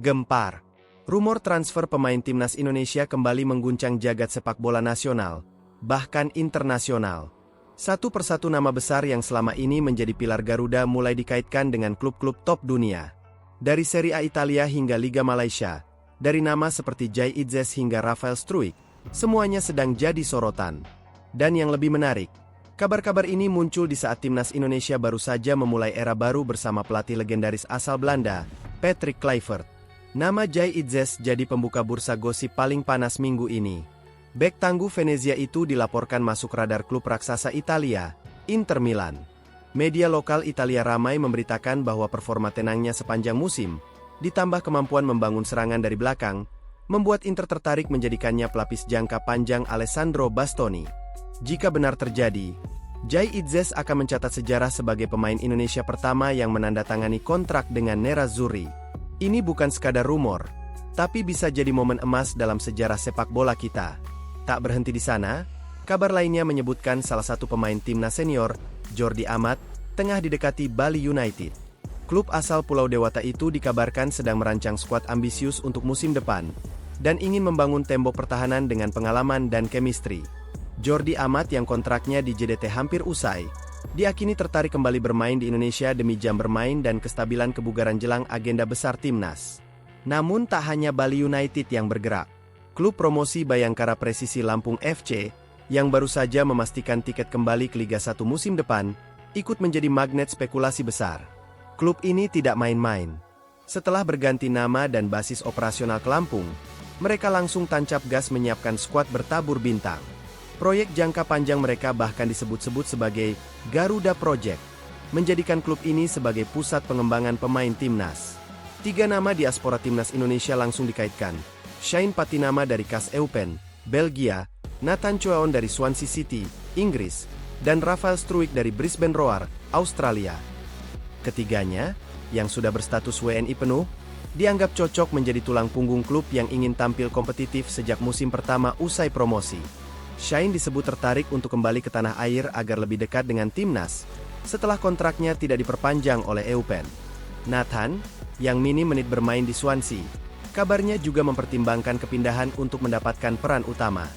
Gempar. Rumor transfer pemain timnas Indonesia kembali mengguncang jagat sepak bola nasional, bahkan internasional. Satu persatu nama besar yang selama ini menjadi pilar Garuda mulai dikaitkan dengan klub-klub top dunia. Dari Serie A Italia hingga Liga Malaysia, dari nama seperti Jai Idzes hingga Rafael Struijk, semuanya sedang jadi sorotan. Dan yang lebih menarik, kabar-kabar ini muncul di saat timnas Indonesia baru saja memulai era baru bersama pelatih legendaris asal Belanda, Patrick Kluivert. Nama Jai Idzes jadi pembuka bursa gosip paling panas minggu ini. Bek tangguh Venezia itu dilaporkan masuk radar klub raksasa Italia, Inter Milan. Media lokal Italia ramai memberitakan bahwa performa tenangnya sepanjang musim, ditambah kemampuan membangun serangan dari belakang, membuat Inter tertarik menjadikannya pelapis jangka panjang Alessandro Bastoni. Jika benar terjadi, Jai Idzes akan mencatat sejarah sebagai pemain Indonesia pertama yang menandatangani kontrak dengan Nerazzurri. Ini bukan sekadar rumor, tapi bisa jadi momen emas dalam sejarah sepak bola kita. Tak berhenti di sana, kabar lainnya menyebutkan salah satu pemain timnas senior, Jordi Amat, tengah didekati Bali United. Klub asal Pulau Dewata itu dikabarkan sedang merancang skuad ambisius untuk musim depan, dan ingin membangun tembok pertahanan dengan pengalaman dan chemistry. Jordi Amat yang kontraknya di JDT hampir usai, diakini tertarik kembali bermain di Indonesia demi jam bermain dan kestabilan kebugaran jelang agenda besar timnas. Namun tak hanya Bali United yang bergerak. Klub promosi Bayangkara Presisi Lampung FC, yang baru saja memastikan tiket kembali ke Liga 1 musim depan, ikut menjadi magnet spekulasi besar. Klub ini tidak main-main. Setelah berganti nama dan basis operasional ke Lampung, mereka langsung tancap gas menyiapkan skuad bertabur bintang. Proyek jangka panjang mereka bahkan disebut-sebut sebagai Garuda Project, menjadikan klub ini sebagai pusat pengembangan pemain timnas. 3 nama diaspora timnas Indonesia langsung dikaitkan. Shane Patinama dari KAS Eupen, Belgia, Nathan Choeon dari Swansea City, Inggris, dan Rafael Struijk dari Brisbane Roar, Australia. Ketiganya, yang sudah berstatus WNI penuh, dianggap cocok menjadi tulang punggung klub yang ingin tampil kompetitif sejak musim pertama usai promosi. Shane disebut tertarik untuk kembali ke tanah air agar lebih dekat dengan timnas, setelah kontraknya tidak diperpanjang oleh Eupen. Nathan, yang minim menit bermain di Swansea, kabarnya juga mempertimbangkan kepindahan untuk mendapatkan peran utama.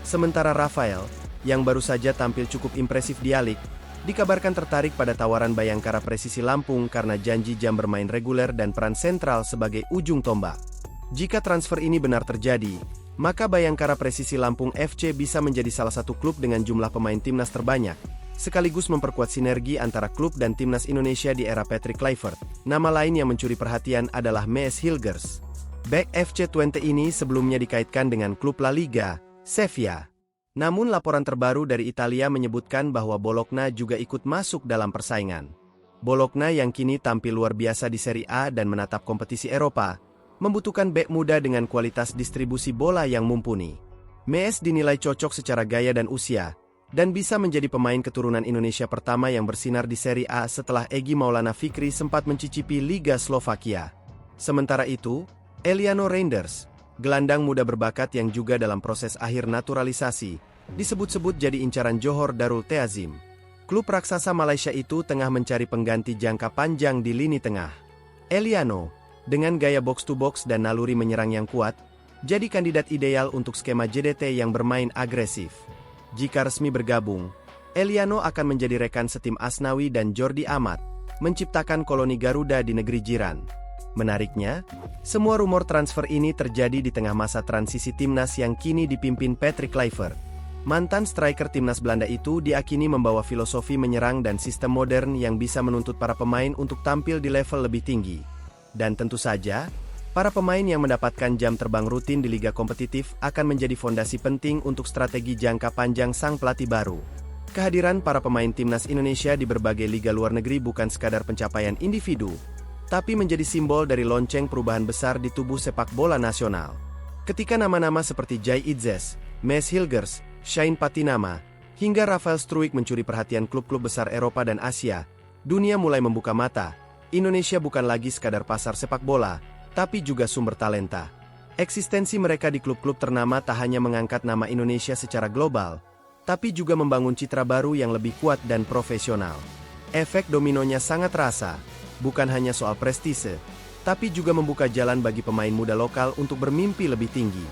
Sementara Rafael, yang baru saja tampil cukup impresif di A-League, dikabarkan tertarik pada tawaran Bayangkara Presisi Lampung karena janji jam bermain reguler dan peran sentral sebagai ujung tombak. Jika transfer ini benar terjadi, maka Bayangkara Presisi Lampung FC bisa menjadi salah satu klub dengan jumlah pemain timnas terbanyak, sekaligus memperkuat sinergi antara klub dan timnas Indonesia di era Patrick Kluivert. Nama lain yang mencuri perhatian adalah Mees Hilgers. Bek FC Twente ini sebelumnya dikaitkan dengan klub La Liga, Sevilla. Namun laporan terbaru dari Italia menyebutkan bahwa Bologna juga ikut masuk dalam persaingan. Bologna yang kini tampil luar biasa di Serie A dan menatap kompetisi Eropa, membutuhkan bek muda dengan kualitas distribusi bola yang mumpuni. Mees dinilai cocok secara gaya dan usia, dan bisa menjadi pemain keturunan Indonesia pertama yang bersinar di Serie A setelah Egy Maulana Fikri sempat mencicipi Liga Slovakia. Sementara itu, Eliano Reinders, gelandang muda berbakat yang juga dalam proses akhir naturalisasi, disebut-sebut jadi incaran Johor Darul Ta'zim. Klub raksasa Malaysia itu tengah mencari pengganti jangka panjang di lini tengah. Eliano, dengan gaya box-to-box dan naluri menyerang yang kuat, jadi kandidat ideal untuk skema JDT yang bermain agresif. Jika resmi bergabung, Eliano akan menjadi rekan setim Asnawi dan Jordi Amat, menciptakan koloni Garuda di negeri jiran. Menariknya, semua rumor transfer ini terjadi di tengah masa transisi timnas yang kini dipimpin Patrick Kluivert. Mantan striker timnas Belanda itu diakini membawa filosofi menyerang dan sistem modern yang bisa menuntut para pemain untuk tampil di level lebih tinggi. Dan tentu saja, para pemain yang mendapatkan jam terbang rutin di liga kompetitif akan menjadi fondasi penting untuk strategi jangka panjang sang pelatih baru. Kehadiran para pemain timnas Indonesia di berbagai liga luar negeri bukan sekadar pencapaian individu, tapi menjadi simbol dari lonceng perubahan besar di tubuh sepak bola nasional. Ketika nama-nama seperti Jai Idzes, Mees Hilgers, Shane Patinama, hingga Rafael Struijk mencuri perhatian klub-klub besar Eropa dan Asia, dunia mulai membuka mata. Indonesia bukan lagi sekadar pasar sepak bola, tapi juga sumber talenta. Eksistensi mereka di klub-klub ternama tak hanya mengangkat nama Indonesia secara global, tapi juga membangun citra baru yang lebih kuat dan profesional. Efek dominonya sangat terasa, bukan hanya soal prestise, tapi juga membuka jalan bagi pemain muda lokal untuk bermimpi lebih tinggi.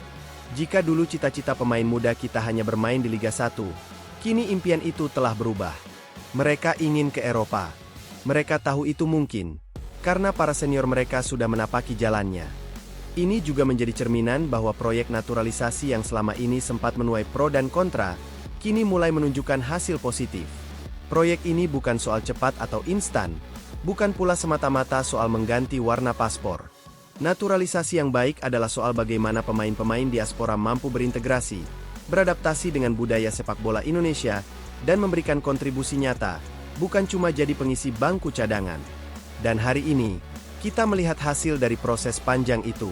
Jika dulu cita-cita pemain muda kita hanya bermain di Liga 1, kini impian itu telah berubah. Mereka ingin ke Eropa. Mereka tahu itu mungkin, karena para senior mereka sudah menapaki jalannya. Ini juga menjadi cerminan bahwa proyek naturalisasi yang selama ini sempat menuai pro dan kontra, kini mulai menunjukkan hasil positif. Proyek ini bukan soal cepat atau instan, bukan pula semata-mata soal mengganti warna paspor. Naturalisasi yang baik adalah soal bagaimana pemain-pemain diaspora mampu berintegrasi, beradaptasi dengan budaya sepak bola Indonesia, dan memberikan kontribusi nyata, bukan cuma jadi pengisi bangku cadangan. Dan hari ini, kita melihat hasil dari proses panjang itu.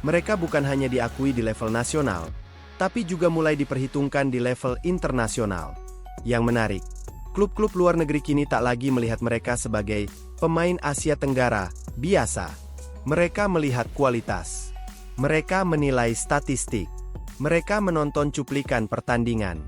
Mereka bukan hanya diakui di level nasional, tapi juga mulai diperhitungkan di level internasional. Yang menarik, klub-klub luar negeri kini tak lagi melihat mereka sebagai pemain Asia Tenggara biasa. Mereka melihat kualitas. Mereka menilai statistik. Mereka menonton cuplikan pertandingan.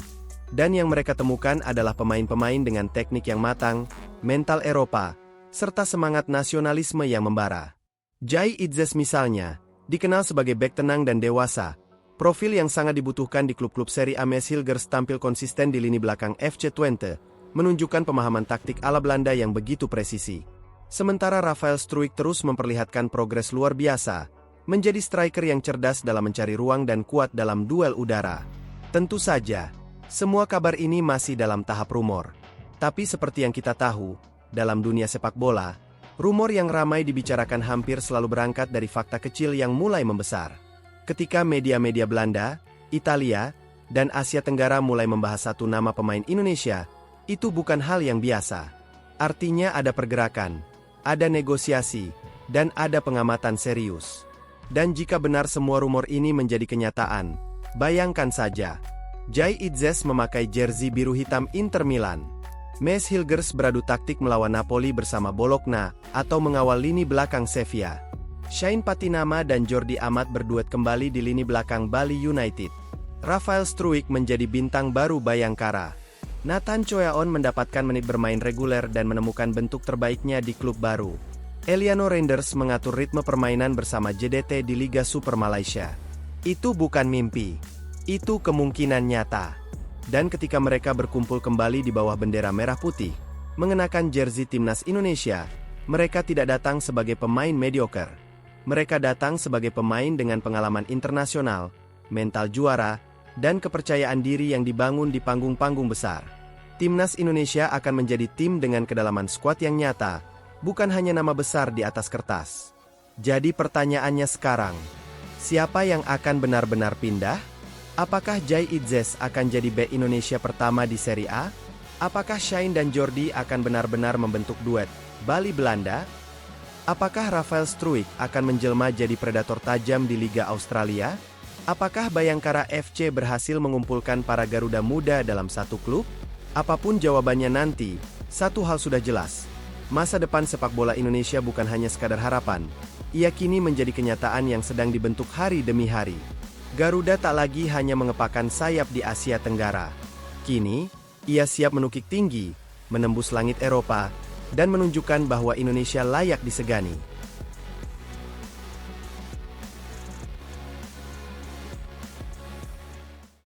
Dan yang mereka temukan adalah pemain-pemain dengan teknik yang matang, mental Eropa, serta semangat nasionalisme yang membara. Jai Idzes misalnya, dikenal sebagai bek tenang dan dewasa, profil yang sangat dibutuhkan di klub-klub Serie A. Mes Hilgers tampil konsisten di lini belakang FC Twente, menunjukkan pemahaman taktik ala Belanda yang begitu presisi. Sementara Rafael Struijk terus memperlihatkan progres luar biasa, menjadi striker yang cerdas dalam mencari ruang dan kuat dalam duel udara. Tentu saja, semua kabar ini masih dalam tahap rumor. Tapi seperti yang kita tahu, dalam dunia sepak bola, rumor yang ramai dibicarakan hampir selalu berangkat dari fakta kecil yang mulai membesar. Ketika media-media Belanda, Italia, dan Asia Tenggara mulai membahas satu nama pemain Indonesia, itu bukan hal yang biasa. Artinya ada pergerakan, ada negosiasi, dan ada pengamatan serius. Dan jika benar semua rumor ini menjadi kenyataan, bayangkan saja, Jai Idzes memakai jersey biru hitam Inter Milan. Mes Hilgers beradu taktik melawan Napoli bersama Bologna, atau mengawal lini belakang Sevilla. Shain Patinama dan Jordi Amat berduet kembali di lini belakang Bali United. Rafael Struijk menjadi bintang baru Bayangkara. Nathan Choyaon mendapatkan menit bermain reguler dan menemukan bentuk terbaiknya di klub baru. Eliano Reinders mengatur ritme permainan bersama JDT di Liga Super Malaysia. Itu bukan mimpi. Itu kemungkinan nyata. Dan ketika mereka berkumpul kembali di bawah bendera merah putih, mengenakan jersey timnas Indonesia, mereka tidak datang sebagai pemain mediocre. Mereka datang sebagai pemain dengan pengalaman internasional, mental juara, dan kepercayaan diri yang dibangun di panggung-panggung besar. Timnas Indonesia akan menjadi tim dengan kedalaman skuad yang nyata, bukan hanya nama besar di atas kertas. Jadi pertanyaannya sekarang, siapa yang akan benar-benar pindah? Apakah Jai Idzes akan jadi bek Indonesia pertama di Serie A? Apakah Shain dan Jordi akan benar-benar membentuk duet Bali Belanda? Apakah Rafael Struijk akan menjelma jadi predator tajam di Liga Australia? Apakah Bayangkara FC berhasil mengumpulkan para Garuda muda dalam satu klub? Apapun jawabannya nanti, satu hal sudah jelas. Masa depan sepak bola Indonesia bukan hanya sekadar harapan. Ia kini menjadi kenyataan yang sedang dibentuk hari demi hari. Garuda tak lagi hanya mengepakkan sayap di Asia Tenggara. Kini, ia siap menukik tinggi, menembus langit Eropa, dan menunjukkan bahwa Indonesia layak disegani.